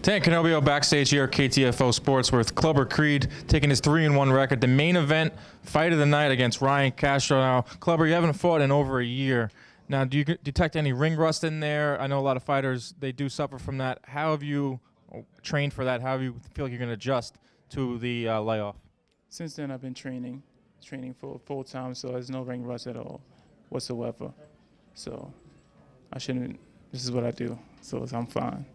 Dan Canobio backstage here at KTFO Sports with Clubber Creed taking his 3-1 record. The main event, fight of the night against Ryan Castro. Now, Clubber, you haven't fought in over a year. Now, do you detect any ring rust in there? I know a lot of fighters, they do suffer from that. How have you trained for that? How do you feel like you're going to adjust to the layoff? Since then, I've been training for full time, so there's no ring rust at all whatsoever. So this is what I do, so I'm fine.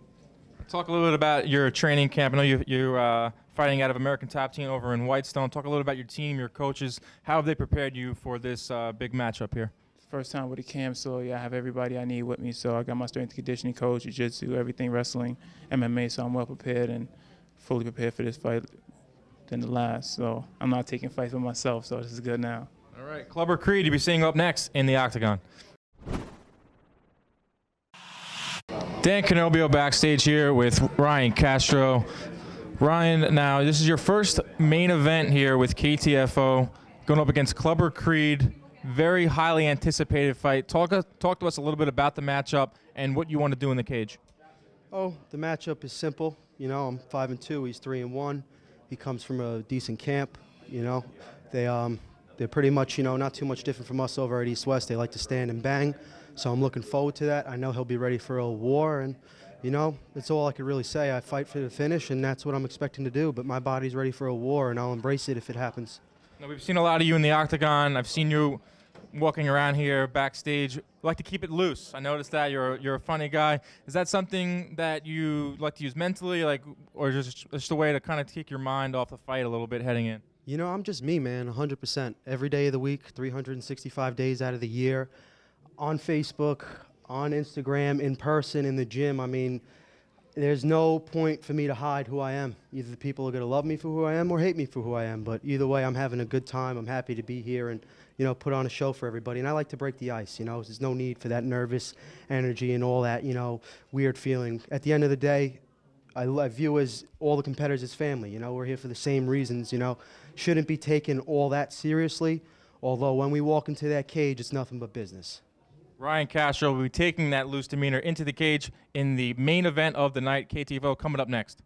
Talk a little bit about your training camp. I know you're fighting out of American Top Team over in Whitestone. Talk a little about your team, your coaches. How have they prepared you for this big matchup here? First time with the camp, so yeah, I have everybody I need with me. So I got my strength and conditioning coach, jiu-jitsu, everything, wrestling, MMA, so I'm well prepared and fully prepared for this fight than the last. So I'm not taking fights for myself, so this is good now. All right, Clubber Creed, you'll be seeing up next in the Octagon. Dan Canobio backstage here with Ryan Castro. Ryan, now this is your first main event here with KTFO, going up against Clubber Creed. Very highly anticipated fight. Talk to us a little bit about the matchup and what you want to do in the cage. Oh, the matchup is simple. You know, I'm 5-2. He's 3-1. He comes from a decent camp. You know, they're pretty much, you know, not too much different from us over at East West. They like to stand and bang. So I'm looking forward to that. I know he'll be ready for a war, and, you know, that's all I could really say. I fight for the finish, and that's what I'm expecting to do. But my body's ready for a war, and I'll embrace it if it happens. Now, we've seen a lot of you in the Octagon. I've seen you walking around here backstage. You like to keep it loose. I noticed that you're a funny guy. Is that something that you like to use mentally, or just a way to kind of take your mind off the fight a little bit heading in? You know, I'm just me, man, 100%. Every day of the week, 365 days out of the year. On Facebook, on Instagram, in person, in the gym. I mean, there's no point for me to hide who I am. Either the people are going to love me for who I am or hate me for who I am. But either way, I'm having a good time. I'm happy to be here and, you know, put on a show for everybody. And I like to break the ice, you know. There's no need for that nervous energy and all that, you know, weird feeling. At the end of the day, I view as all the competitors as family. You know, we're here for the same reasons, you know. Shouldn't be taken all that seriously. Although when we walk into that cage, it's nothing but business. Ryan Castro will be taking that loose demeanor into the cage in the main event of the night. KTFO coming up next.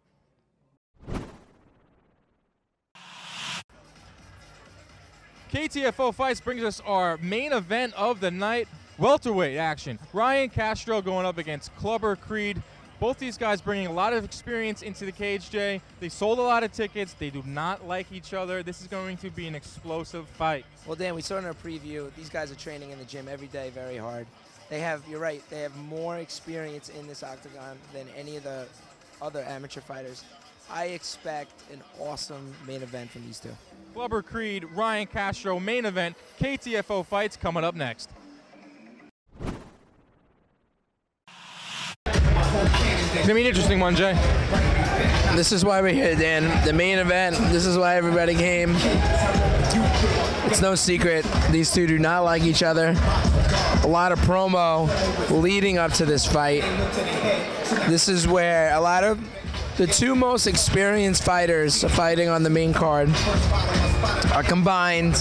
KTFO Fights brings us our main event of the night, welterweight action. Ryan Castro going up against Clubber Creed. Both these guys bringing a lot of experience into the cage, Jay. They sold a lot of tickets. They do not like each other. This is going to be an explosive fight. Well, Dan, we saw in our preview, these guys are training in the gym every day very hard. You're right, they have more experience in this octagon than any of the other amateur fighters. I expect an awesome main event from these two. Clubber Creed, Ryan Castro, main event. KTFO Fights coming up next. It's going to be an interesting one, Jay. This is why we're here, Dan. The main event, this is why everybody came. It's no secret, these two do not like each other. A lot of promo leading up to this fight. This is where a lot of the two most experienced fighters fighting on the main card are combined.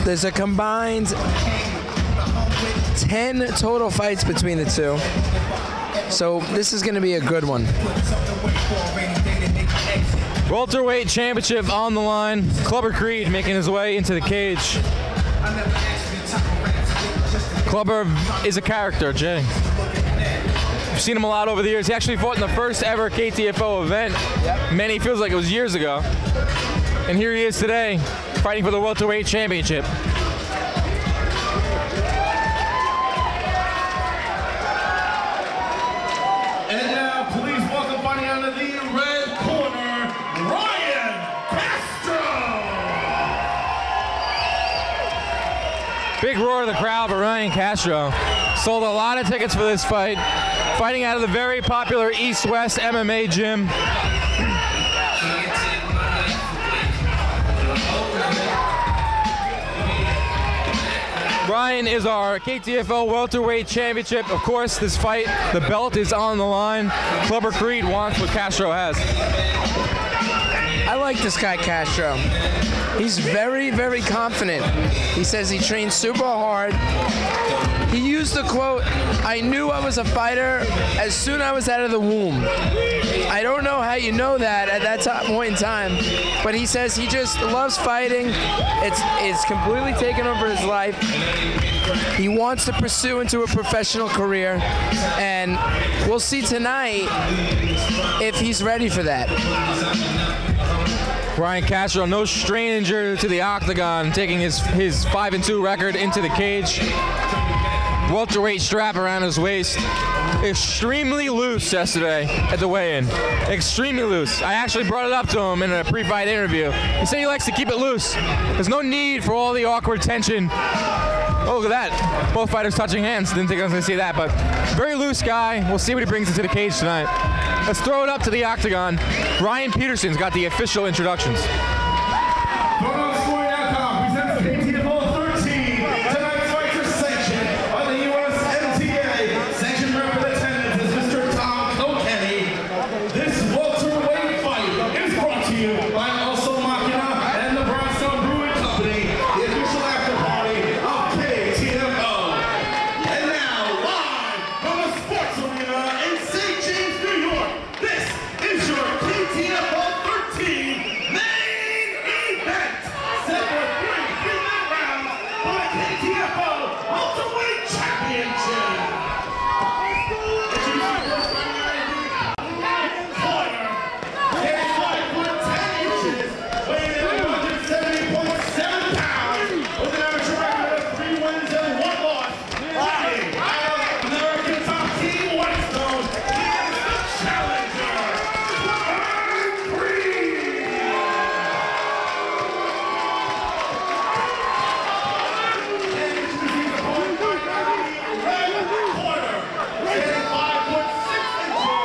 There's a combined 10 total fights between the two. So this is going to be a good one. Welterweight championship on the line. Clubber Creed making his way into the cage. Clubber is a character, Jay. I've seen him a lot over the years. He actually fought in the first ever KTFO event. Yep. Many feels like it was years ago. And here he is today, fighting for the welterweight championship. And now, please welcome fighting out of the red corner, Ryan Castro! Big roar of the crowd for Ryan Castro. Sold a lot of tickets for this fight. Fighting out of the very popular East West MMA gym. Ryan is our KTFO welterweight championship. Of course, this fight, the belt is on the line. Clubber Creed wants what Castro has. I like this guy, Castro. He's very, very confident. He says he trains super hard. He used the quote, "I knew I was a fighter as soon as I was out of the womb." I don't know how you know that at that point in time, but he says he just loves fighting. It's completely taken over his life. He wants to pursue into a professional career, and we'll see tonight if he's ready for that. Ryan Castro, no stranger to the octagon, taking his 5-2 record into the cage. Welterweight strap around his waist. Extremely loose yesterday at the weigh-in. Extremely loose. I actually brought it up to him in a pre-fight interview. He said he likes to keep it loose. There's no need for all the awkward tension. Oh, look at that. Both fighters touching hands. Didn't think I was going to see that, but very loose guy. We'll see what he brings into the cage tonight. Let's throw it up to the octagon. Ryan Peterson's got the official introductions. Scoring.com presents KTFO 13. Tonight's fights are sanctioned by the USMTA. Sanctioned representative is Mr. Tom Kilkenny. This welterweight fight is brought to you by Also Machina and the Brownstone Brewing Company, the official after party of KTFO. And now, live from the sports arena in St. James, New York, this is your KTFO 13 main event. Set for 3 3-minute rounds for the KTFO Welterweight Championship. Corner, standing 5 foot 10 inches, weighing in 170.7 pounds, with an amateur record of 3 wins and 1 loss. Fighting out of American top team Whitestone, he is the challenger, Ryan Creed. And introducing the opponent by the red corner, standing 5 foot 6 inches,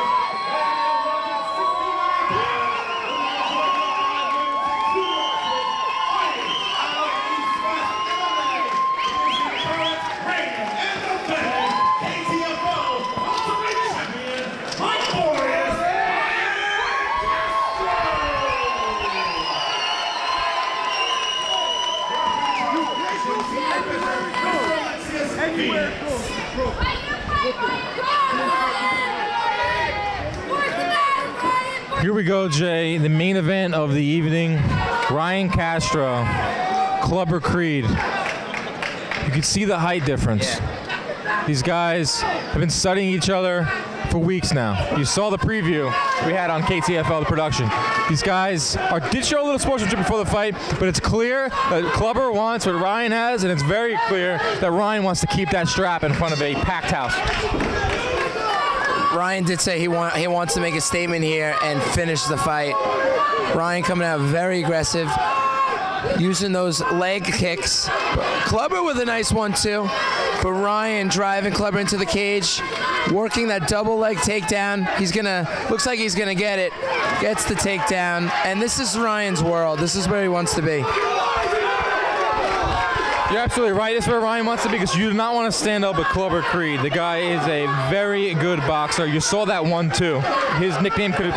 Here we go, Jay. The main event of the evening. Ryan Castro, Clubber Creed. You can see the height difference. These guys have been studying each other for weeks now. You saw the preview we had on KTFO, the production. These guys did show a little sportsmanship before the fight, but it's clear that Clubber wants what Ryan has, and it's very clear that Ryan wants to keep that strap in front of a packed house. Ryan did say he wants to make a statement here and finish the fight. Ryan coming out very aggressive, using those leg kicks. Clubber with a nice one too, but Ryan driving Clubber into the cage, working that double leg takedown. Looks like he's gonna get it. Gets the takedown, and this is Ryan's world. This is where he wants to be. You're absolutely right. It's where Ryan wants to be, because you do not want to stand up with Clubber Creed. The guy is a very good boxer. You saw that 1-2. His nickname could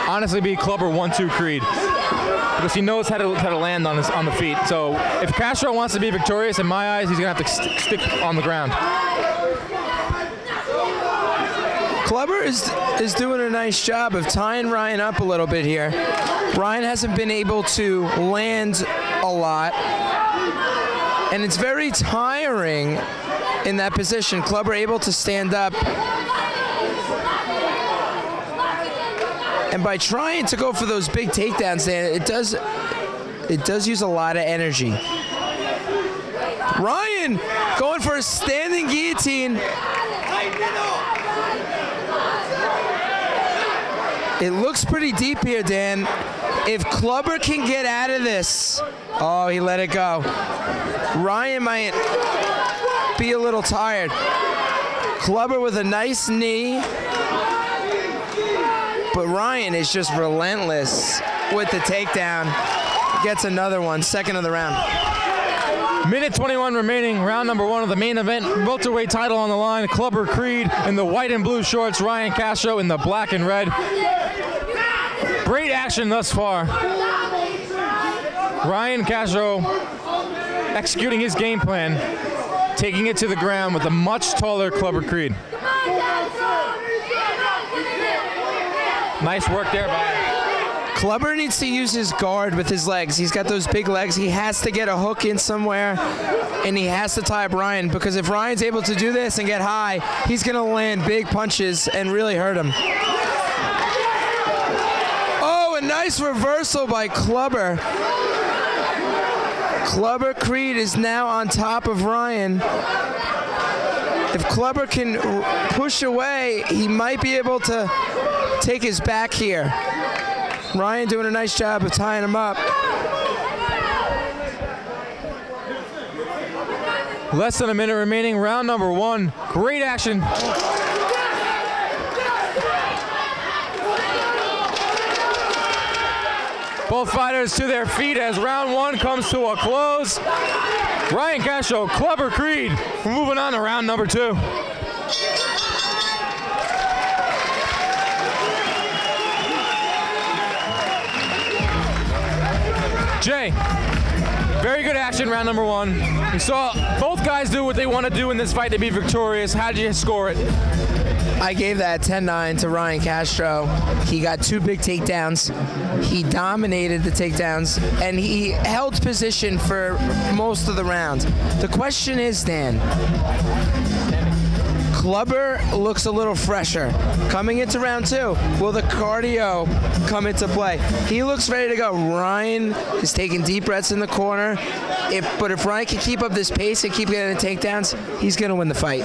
honestly be Clubber 1-2 Creed, because he knows how to land on the feet. So if Castro wants to be victorious, in my eyes, he's gonna have to stick on the ground. Clubber is doing a nice job of tying Ryan up a little bit here. Ryan hasn't been able to land a lot, and it's very tiring in that position. Clubber able to stand up, and by trying to go for those big takedowns, it does use a lot of energy. Ryan going for a standing guillotine. It looks pretty deep here, Dan. If Clubber can get out of this, oh, he let it go. Ryan might be a little tired. Clubber with a nice knee, but Ryan is just relentless with the takedown. Gets another one, second of the round. Minute 21 remaining, round number 1 of the main event. Welterweight title on the line. Clubber Creed in the white and blue shorts. Ryan Castro in the black and red. Great action thus far. Ryan Castro executing his game plan, taking it to the ground with a much taller Clubber Creed. Nice work there by him. Clubber needs to use his guard with his legs. He's got those big legs. He has to get a hook in somewhere, and he has to tie up Ryan, because if Ryan's able to do this and get high, he's going to land big punches and really hurt him. Oh, a nice reversal by Clubber. Clubber Creed is now on top of Ryan. If Clubber can push away, he might be able to take his back here. Ryan doing a nice job of tying him up. Less than a minute remaining, round number 1. Great action. Both fighters to their feet as round 1 comes to a close. Ryan Castro, Clubber Creed. We're moving on to round number 2. Jay, very good action, round number 1. We saw both guys do what they want to do in this fight to be victorious. How did you score it? I gave that 10-9 to Ryan Castro. He got 2 big takedowns. He dominated the takedowns, and he held position for most of the round. The question is, Dan, Clubber looks a little fresher. Coming into round 2, will the cardio come into play? He looks ready to go. Ryan is taking deep breaths in the corner. But if Ryan can keep up this pace and keep getting the takedowns, he's going to win the fight.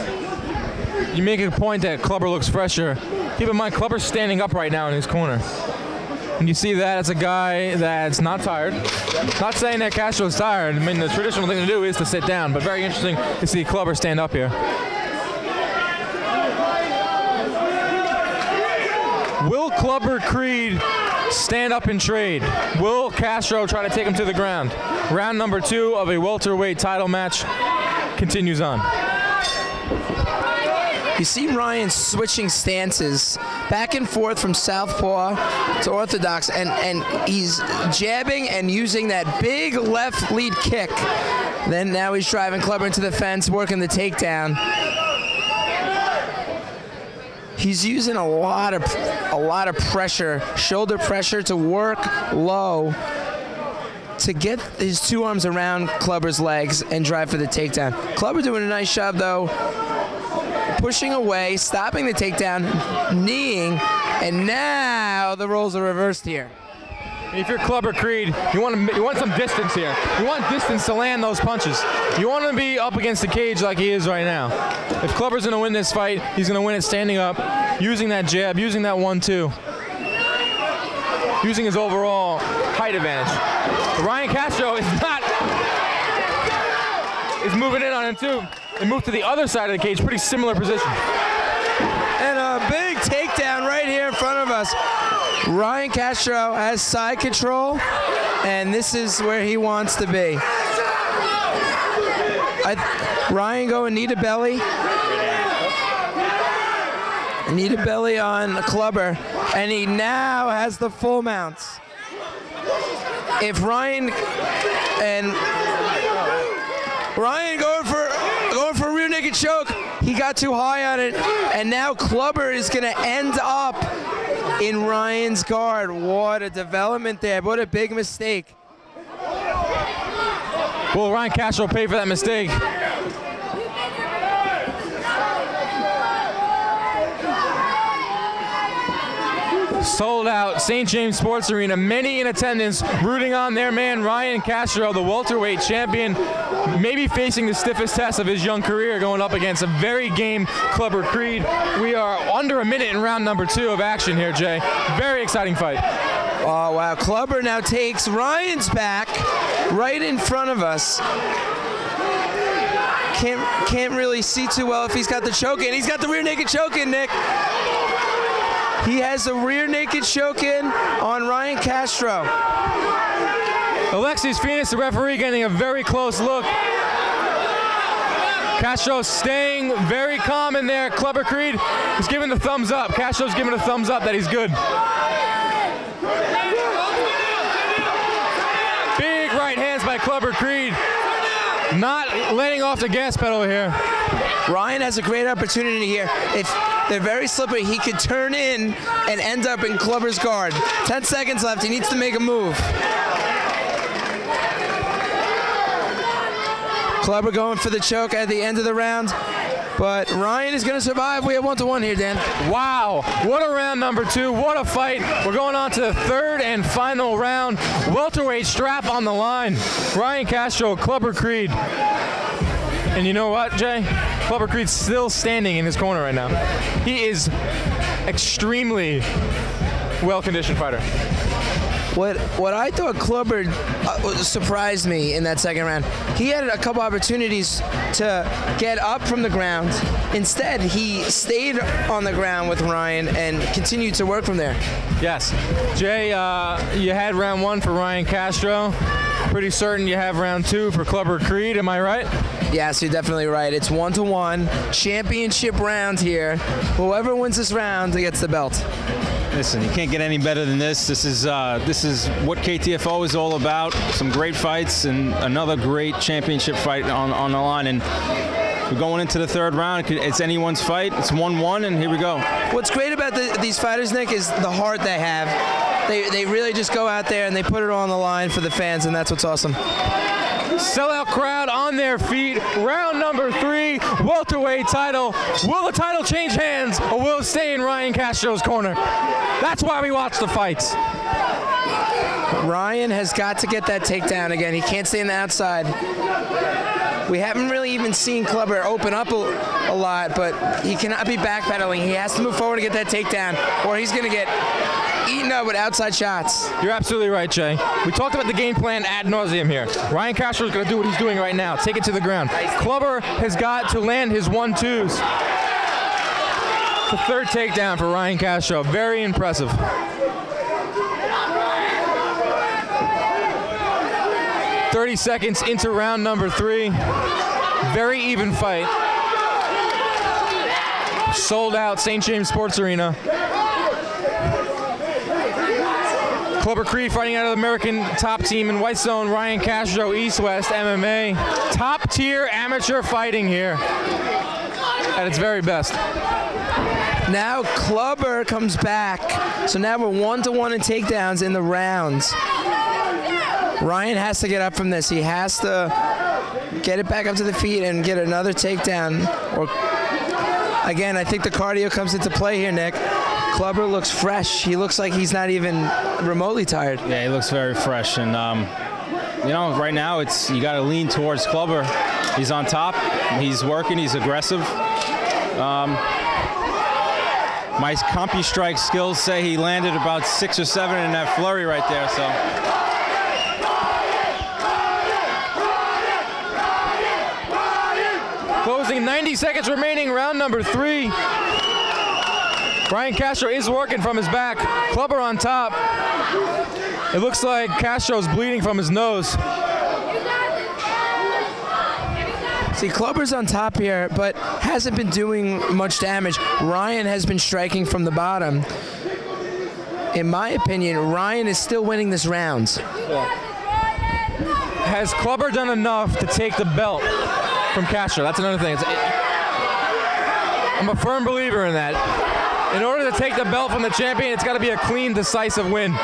You make a point that Clubber looks fresher. Keep in mind, Clubber's standing up right now in his corner. And you see that as a guy that's not tired. Not saying that Castro's tired. I mean, the traditional thing to do is to sit down, but very interesting to see Clubber stand up here. Will Clubber Creed stand up and trade? Will Castro try to take him to the ground? Round number 2 of a welterweight title match continues on. You see Ryan switching stances back and forth from southpaw to orthodox, and he's jabbing and using that big left lead kick. Then now he's driving Clubber into the fence, working the takedown. He's using a lot of pressure, shoulder pressure to work low to get his 2 arms around Clubber's legs and drive for the takedown. Clubber doing a nice job though, pushing away, stopping the takedown, kneeing, and now the roles are reversed here. If you're Clubber Creed, you want some distance here. You want distance to land those punches. You want to be up against the cage like he is right now. If Clubber's going to win this fight, he's going to win it standing up, using that jab, using that 1-2, using his overall height advantage. But Ryan Castro is moving in on him too. They move to the other side of the cage, pretty similar position. And a big takedown right here in front of us. Ryan Castro has side control, and this is where he wants to be. Ryan going knee to belly. Knee to belly on Clubber, and he now has the full mounts. If Ryan going for a rear naked choke, he got too high on it, and now Clubber is going to end up in Ryan's guard. What a development there. What a big mistake. Will Ryan Castro pay for that mistake? Sold out St. James Sports Arena, many in attendance rooting on their man Ryan Castro, the welterweight champion, maybe facing the stiffest test of his young career, going up against a very game Clubber Creed. We are under a minute in round number 2 of action here, Jay. Very exciting fight. Oh wow, Clubber now takes Ryan's back right in front of us. Can't really see too well if he's got the choke in. He's got the rear naked choke in, Nick. He has a rear naked choke in on Ryan Castro. Alexis Phoenix, the referee, getting a very close look. Castro staying very calm in there. Clubber Creed is giving the thumbs up. Castro's giving a thumbs up that he's good. Big right Clubber Creed not letting off the gas pedal here. Ryan has a great opportunity here. If they're very slippery, he could turn in and end up in Clubber's guard. 10 seconds left. He needs to make a move. Clubber going for the choke at the end of the round. But Ryan is going to survive. We have 1-1 here, Dan. Wow, what a round number 2. What a fight. We're going on to the third and final round. Welterweight strap on the line. Ryan Castro, Clubber Creed. And you know what, Jay? Clubber Creed's still standing in his corner right now. He is extremely well-conditioned fighter. What I thought Clubber surprised me in that second round. He had a couple opportunities to get up from the ground. Instead, he stayed on the ground with Ryan and continued to work from there. Yes. Jay, you had round 1 for Ryan Castro. Pretty certain you have round 2 for Clubber Creed, am I right? Yes, you're definitely right. It's 1-1, championship round here. Whoever wins this round gets the belt. Listen, you can't get any better than this. This is what KTFO is all about. Some great fights and another great championship fight on the line. And we're going into the third round. It's anyone's fight. It's 1-1, and here we go. What's great about these fighters, Nick, is the heart they have. They really just go out there and they put it on the line for the fans, and that's what's awesome. Sellout crowd on their feet. Round number 3, welterweight title. Will the title change hands or will it stay in Ryan Castro's corner? That's why we watch the fights. Ryan has got to get that takedown again. He can't stay on the outside. We haven't really even seen Clubber open up a lot, but he cannot be backpedaling. He has to move forward to get that takedown, or he's going to get eaten up with outside shots. You're absolutely right, Jay. We talked about the game plan ad nauseum here. Ryan Castro is going to do what he's doing right now. Take it to the ground. Clubber has got to land his 1-2s. The third takedown for Ryan Castro. Very impressive. "30 seconds into round number 3. Very even fight. Sold out St. James Sports Arena. Clubber Creed fighting out of the American top team in White Zone. Ryan Castro, East West MMA. Top tier amateur fighting here at its very best. Now Clubber comes back. So now we're 1-1 in takedowns in the rounds. Ryan has to get up from this. He has to get it back up to the feet and get another takedown. Or again, I think the cardio comes into play here, Nick. Clubber looks fresh. He looks like he's not even remotely tired. Yeah, he looks very fresh. And, you know, right now you got to lean towards Clubber. He's on top. He's working. He's aggressive. My CompuStrike skills say he landed about 6 or 7 in that flurry right there. So. Closing 90 seconds remaining, round number 3. Ryan Castro is working from his back. Clubber on top. It looks like Castro's bleeding from his nose. See, Clubber's on top here, but hasn't been doing much damage. Ryan has been striking from the bottom. In my opinion, Ryan is still winning this round. Has Clubber done enough to take the belt from Castro? That's another thing. I'm a firm believer in that. In order to take the belt from the champion, it's got to be a clean, decisive win.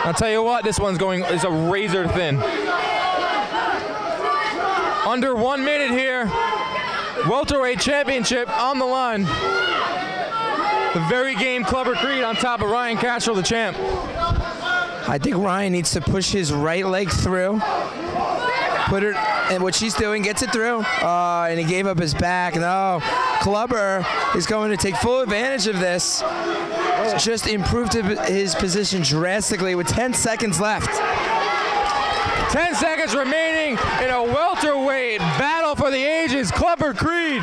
I'll tell you what, this one's is a razor thin. Under 1 minute here. Welterweight championship on the line. The very game Clubber Creed on top of Ryan Castro, the champ. I think Ryan needs to push his right leg through. Put it, and what she's doing, gets it through. And he gave up his back. No, Clubber is going to take full advantage of this. Just improved his position drastically with 10 seconds left. 10 seconds remaining in a welterweight battle for the ages. Clubber Creed,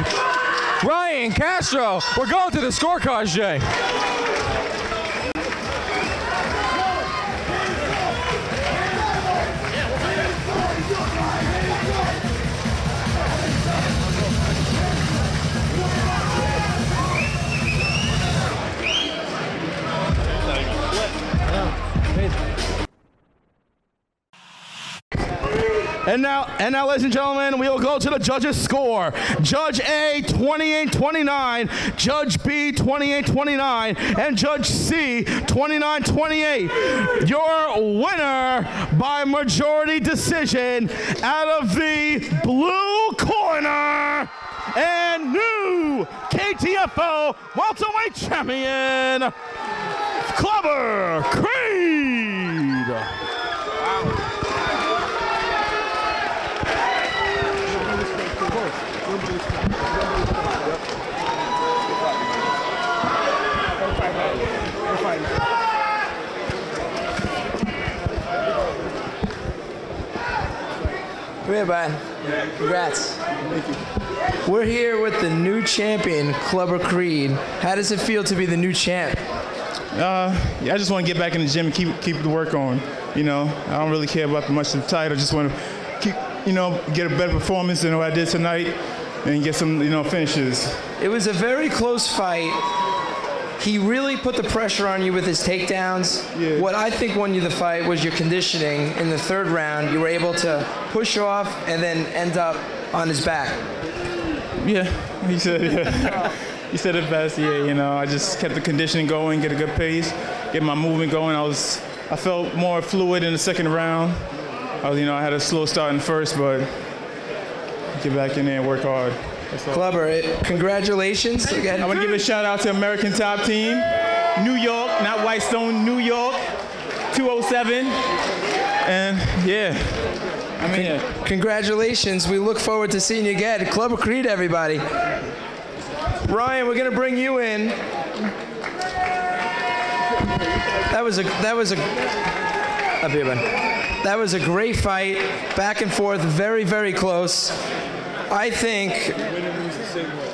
Ryan Castro. We're going to the scorecards, Jay. And now, ladies and gentlemen, we will go to the judges' score. Judge A, 28-29. Judge B, 28-29. And Judge C, 29-28. Your winner by majority decision out of the blue corner and new KTFO welterweight champion, Clubber Creed. Come here, bud. Congrats. Thank you. We're here with the new champion, Clubber Creed. How does it feel to be the new champ? Yeah, I just want to get back in the gym and keep the work on. You know, I don't really care about much of the title. I just want to keep, get a better performance than what I did tonight and get some, finishes. It was a very close fight. He really put the pressure on you with his takedowns. Yeah. What I think won you the fight was your conditioning. In the third round, you were able to push off and then end up on his back. Yeah, he said it best. Yeah, I just kept the conditioning going, get a good pace, get my movement going. I felt more fluid in the second round. I had a slow start in the first, but get back in there and work hard. Clubber, congratulations. I want to give a shout out to American Top Team, New York, not Whitestone, New York, 207. And yeah, I'm here. Congratulations. We look forward to seeing you again. Clubber Creed, everybody. Ryan, we're gonna bring you in. That was a great fight, back and forth, very, very close. I think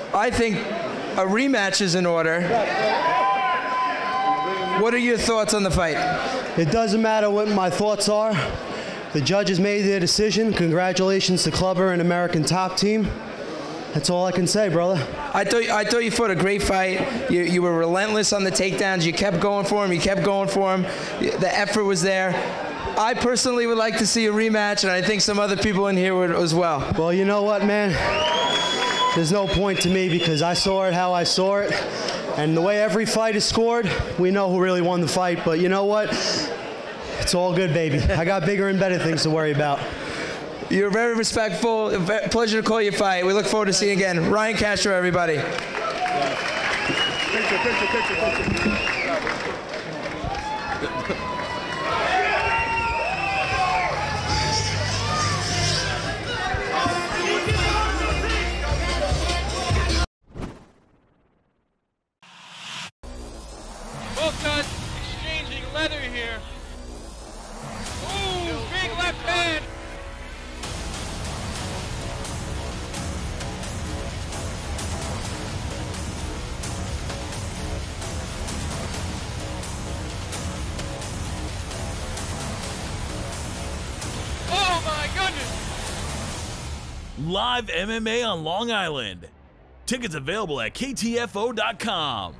a rematch is in order. What are your thoughts on the fight? It doesn't matter what my thoughts are. The judges made their decision. Congratulations to Clubber and American Top Team. That's all I can say, brother. I thought you fought a great fight. You were relentless on the takedowns. You kept going for him. The effort was there. I personally would like to see a rematch, and I think some other people in here would as well. Well, you know what, man? There's no point to me because I saw it how I saw it. And the way every fight is scored, we know who really won the fight. But you know what? It's all good, baby. I got bigger and better things to worry about. You're very respectful. Pleasure to call you fight. We look forward to seeing you again. Ryan Castro, everybody. Both guys exchanging leather here. Ooh, big left hand. Oh my goodness. Live MMA on Long Island. Tickets available at KTFO.com.